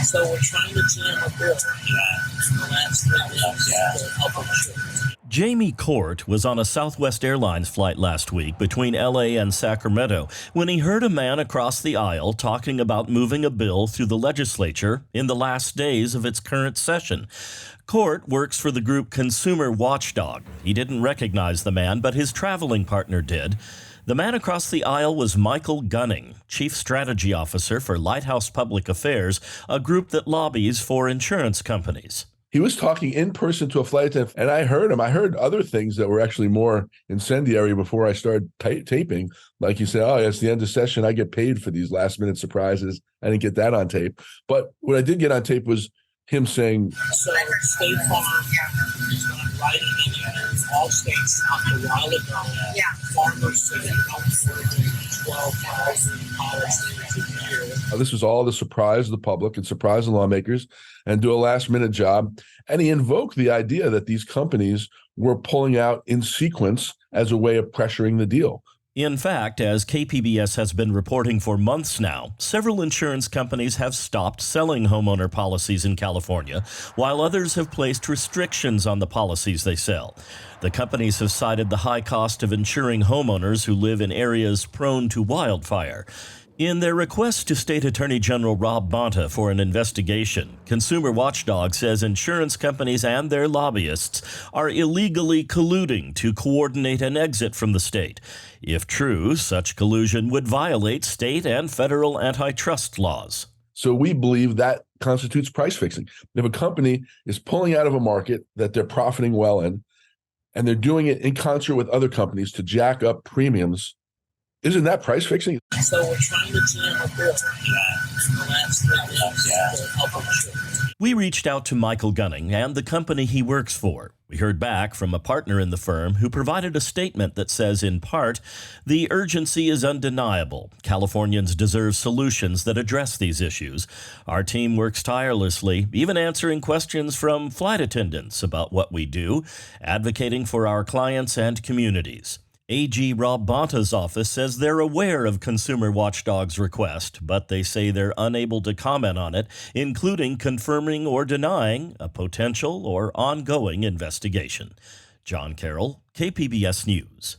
So we're trying to jam a bill in the last 3 weeks to help insurance. Jamie Court was on a Southwest Airlines flight last week between LA and Sacramento when he heard a man across the aisle talking about moving a bill through the legislature in the last days of its current session. Court works for the group Consumer Watchdog. He didn't recognize the man, but his traveling partner did. The man across the aisle was Michael Gunning, Chief Strategy Officer for Lighthouse Public Affairs, a group that lobbies for insurance companies. He was talking in person to a flight attendant, and I heard him. I heard other things that were actually more incendiary before I started taping. Like you said, oh, it's the end of session. I get paid for these last-minute surprises. I didn't get that on tape. But what I did get on tape was him saying, So State Farm is not writing any all states stopped a while ago. Yeah. Farmers said $12,000 a year. This was all to surprise the public and surprise the lawmakers and do a last-minute job. And he invoked the idea that these companies were pulling out in sequence as a way of pressuring the deal. In fact, as KPBS has been reporting for months now, several insurance companies have stopped selling homeowner policies in California, while others have placed restrictions on the policies they sell. The companies have cited the high cost of insuring homeowners who live in areas prone to wildfire. In their request to State Attorney General Rob Bonta for an investigation, Consumer Watchdog says insurance companies and their lobbyists are illegally colluding to coordinate an exit from the state. If true, such collusion would violate state and federal antitrust laws. So we believe that constitutes price fixing. If a company is pulling out of a market that they're profiting well in, and they're doing it in concert with other companies to jack up premiums, isn't that price fixing? So we're trying to jam a bill in the last 3 weeks to help insurance. We reached out to Michael Gunning and the company he works for. We heard back from a partner in the firm who provided a statement that says, in part, the urgency is undeniable. Californians deserve solutions that address these issues. Our team works tirelessly, even answering questions from flight attendants about what we do, advocating for our clients and communities. AG Rob Bonta's office says they're aware of Consumer Watchdog's request, but they say they're unable to comment on it, including confirming or denying a potential or ongoing investigation. John Carroll, KPBS News.